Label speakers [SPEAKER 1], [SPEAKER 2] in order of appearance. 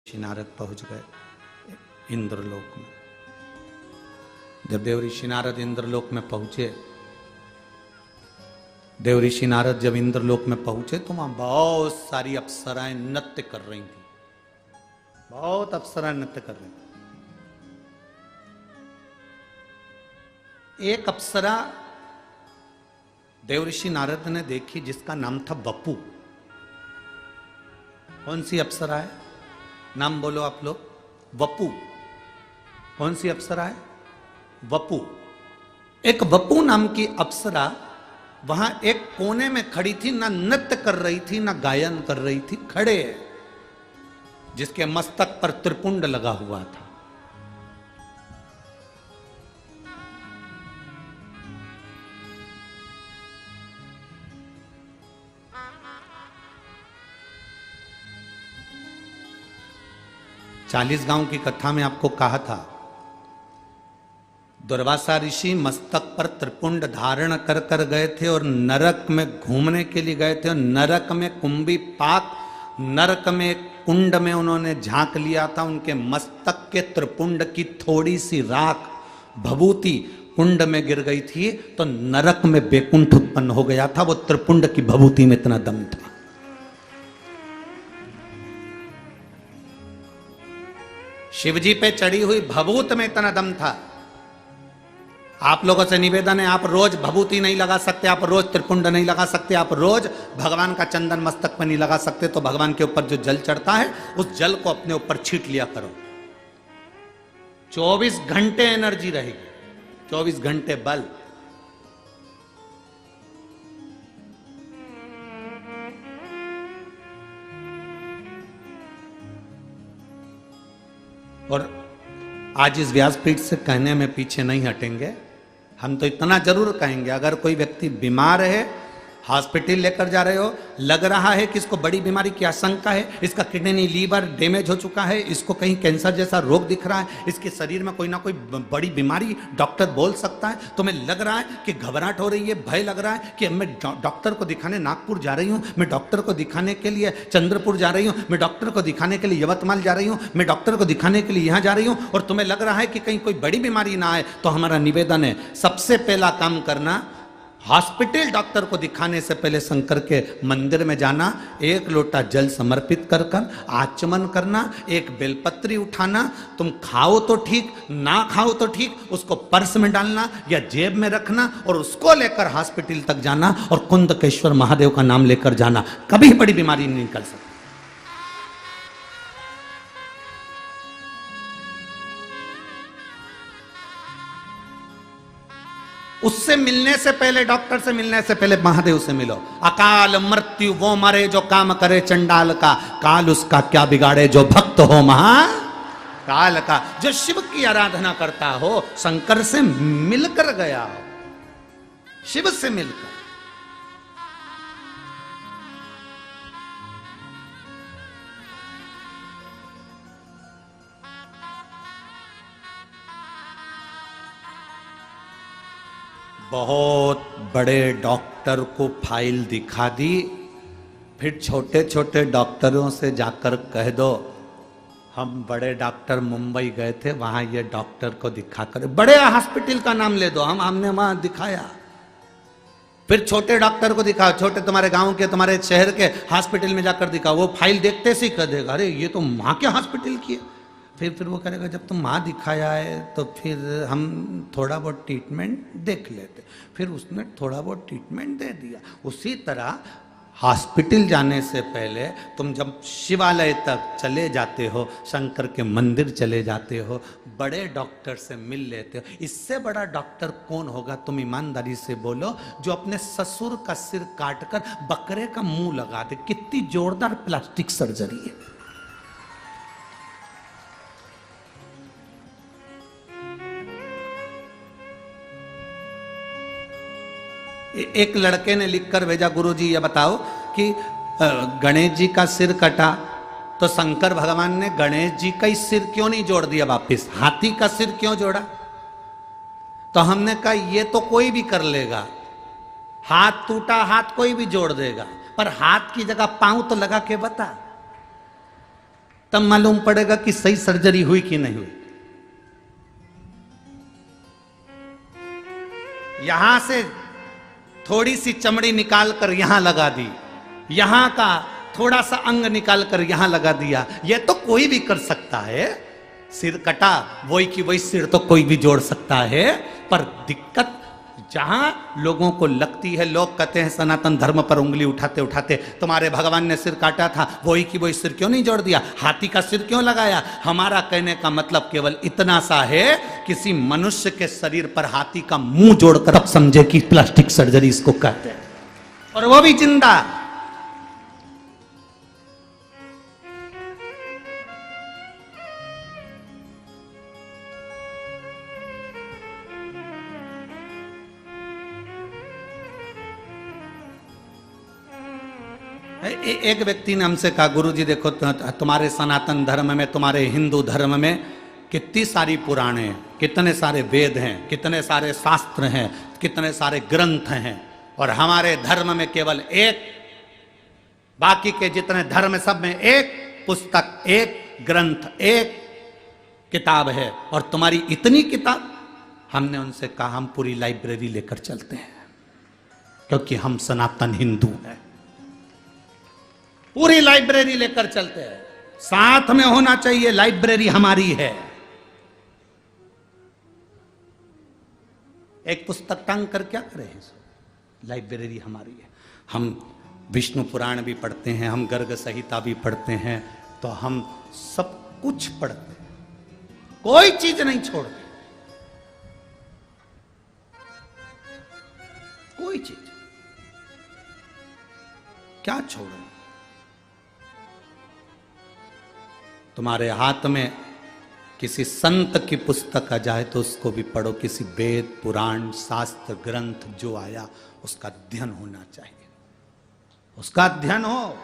[SPEAKER 1] ऋषि नारद पहुंच गए इंद्रलोक में। जब देव ऋषि नारद इंद्रलोक में पहुंचे, देव ऋषि नारद जब इंद्रलोक में पहुंचे तो वहां बहुत सारी अप्सराएं नृत्य कर रही थी। बहुत अप्सराएं नृत्य कर रही थी। एक अप्सरा देव ऋषि नारद ने देखी जिसका नाम था वपु। कौन सी अप्सरा है? नाम बोलो आप लोग। वपु। कौन सी अप्सरा है? वपु। एक वपु नाम की अप्सरा वहां एक कोने में खड़ी थी, ना नृत्य कर रही थी ना गायन कर रही थी, खड़े है, जिसके मस्तक पर त्रिपुंड लगा हुआ था। चालीस गांव की कथा में आपको कहा था, दुर्वासा ऋषि मस्तक पर त्रिपुंड धारण कर कर गए थे और नरक में घूमने के लिए गए थे। और नरक में कुंभी पाक, नरक में कुंड में उन्होंने झांक लिया था। उनके मस्तक के त्रिपुंड की थोड़ी सी राख भभूति कुंड में गिर गई थी तो नरक में बेकुंठ उत्पन्न हो गया था। वो त्रिपुंड की भभूति में इतना दम था। शिवजी पे चढ़ी हुई भभूत में इतना दम था। आप लोगों से निवेदन है, आप रोज भभूति नहीं लगा सकते, आप रोज त्रिपुंड नहीं लगा सकते, आप रोज भगवान का चंदन मस्तक पर नहीं लगा सकते, तो भगवान के ऊपर जो जल चढ़ता है उस जल को अपने ऊपर छीट लिया करो। 24 घंटे एनर्जी रहेगी, 24 घंटे बल। और आज इस व्यासपीठ से कहने में पीछे नहीं हटेंगे। हम तो इतना जरूर कहेंगे, अगर कोई व्यक्ति बीमार है, हॉस्पिटल लेकर जा रहे हो, लग रहा है कि इसको बड़ी बीमारी की आशंका है, इसका किडनी लीवर डैमेज हो चुका है, इसको कहीं कैंसर जैसा रोग दिख रहा है, इसके शरीर में कोई ना कोई बड़ी बीमारी डॉक्टर बोल सकता है, तुम्हें लग रहा है कि घबराहट हो रही है, भय लग रहा है कि मैं डॉक्टर को दिखाने नागपुर जा रही हूँ, मैं डॉक्टर को दिखाने के लिए चंद्रपुर जा रही हूँ, मैं डॉक्टर को दिखाने के लिए यवतमाल जा रही हूँ, मैं डॉक्टर को दिखाने के लिए यहाँ जा रही हूँ, और तुम्हें लग रहा है कि कहीं कोई बड़ी बीमारी ना आए, तो हमारा निवेदन है, सबसे पहला काम करना, हॉस्पिटल डॉक्टर को दिखाने से पहले शंकर के मंदिर में जाना, एक लोटा जल समर्पित कर कर आचमन करना, एक बेलपत्री उठाना, तुम खाओ तो ठीक, ना खाओ तो ठीक, उसको पर्स में डालना या जेब में रखना और उसको लेकर हॉस्पिटल तक जाना और कुंदकेश्वर महादेव का नाम लेकर जाना। कभी बड़ी बीमारी नहीं निकल सकती। उससे मिलने से पहले, डॉक्टर से मिलने से पहले महादेव से मिलो। अकाल मृत्यु वो मरे जो काम करे चंडाल का, काल उसका क्या बिगाड़े जो भक्त हो महाकाल का। जो शिव की आराधना करता हो, शंकर से मिलकर गया हो, शिव से मिलकर। बहुत बड़े डॉक्टर को फाइल दिखा दी, फिर छोटे छोटे डॉक्टरों से जाकर कह दो, हम बड़े डॉक्टर मुंबई गए थे, वहां ये डॉक्टर को दिखाकर, बड़े हॉस्पिटल का नाम ले दो, हमने वहां दिखाया। फिर छोटे डॉक्टर को दिखाओ, छोटे तुम्हारे गांव के, तुम्हारे शहर के हॉस्पिटल में जाकर दिखाओ। वो फाइल देखते से ही कह देगा, अरे ये तो वहां के हॉस्पिटल की है। फिर वो करेगा, जब तुम वहाँ दिखाया है तो फिर हम थोड़ा बहुत ट्रीटमेंट देख लेते। फिर उसने थोड़ा बहुत ट्रीटमेंट दे दिया। उसी तरह हॉस्पिटल जाने से पहले तुम जब शिवालय तक चले जाते हो, शंकर के मंदिर चले जाते हो, बड़े डॉक्टर से मिल लेते हो। इससे बड़ा डॉक्टर कौन होगा? तुम ईमानदारी से बोलो, जो अपने ससुर का सिर काटकर बकरे का मुंह लगा दे। कितनी जोरदार प्लास्टिक सर्जरी है। एक लड़के ने लिखकर भेजा, गुरुजी ये बताओ कि गणेश जी का सिर कटा तो शंकर भगवान ने गणेश जी का ही सिर क्यों नहीं जोड़ दिया वापिस, हाथी का सिर क्यों जोड़ा? तो हमने कहा ये तो कोई भी कर लेगा, हाथ टूटा हाथ कोई भी जोड़ देगा, पर हाथ की जगह पांव तो लगा के बता। तब मालूम पड़ेगा कि सही सर्जरी हुई कि नहीं हुई। यहां से थोड़ी सी चमड़ी निकाल कर यहां लगा दी, यहां का थोड़ा सा अंग निकाल कर यहां लगा दिया, यह तो कोई भी कर सकता है। सिर कटा वही की वही सिर तो कोई भी जोड़ सकता है, पर दिक्कत जहां लोगों को लगती है, लोग कहते हैं सनातन धर्म पर उंगली उठाते उठाते तुम्हारे भगवान ने सिर काटा था, वही की वही सिर क्यों नहीं जोड़ दिया, हाथी का सिर क्यों लगाया। हमारा कहने का मतलब केवल इतना सा है, किसी मनुष्य के शरीर पर हाथी का मुंह जोड़कर अब समझे कि प्लास्टिक सर्जरी इसको कहते हैं, और वो भी जिंदा। एक व्यक्ति ने हमसे कहा, गुरुजी देखो तुम्हारे सनातन धर्म में, तुम्हारे हिंदू धर्म में कितनी सारी पुराणे हैं, कितने सारे वेद हैं, कितने सारे शास्त्र हैं, कितने सारे ग्रंथ हैं, और हमारे धर्म में केवल एक, बाकी के जितने धर्म सब में एक पुस्तक, एक ग्रंथ, एक किताब है, और तुम्हारी इतनी किताब। हमने उनसे कहा हम पूरी लाइब्रेरी लेकर चलते हैं, क्योंकि हम सनातन हिंदू हैं। पूरी लाइब्रेरी लेकर चलते हैं, साथ में होना चाहिए, लाइब्रेरी हमारी है। एक पुस्तक टांग कर क्या करें, लाइब्रेरी हमारी है। हम विष्णु पुराण भी पढ़ते हैं, हम गर्ग संहिता भी पढ़ते हैं, तो हम सब कुछ पढ़ते हैं, कोई चीज नहीं छोड़ते, कोई चीज क्या छोड़े। तुम्हारे हाथ में किसी संत की पुस्तक आ जाए तो उसको भी पढ़ो, किसी वेद पुराण शास्त्र ग्रंथ जो आया उसका अध्ययन होना चाहिए, उसका अध्ययन हो।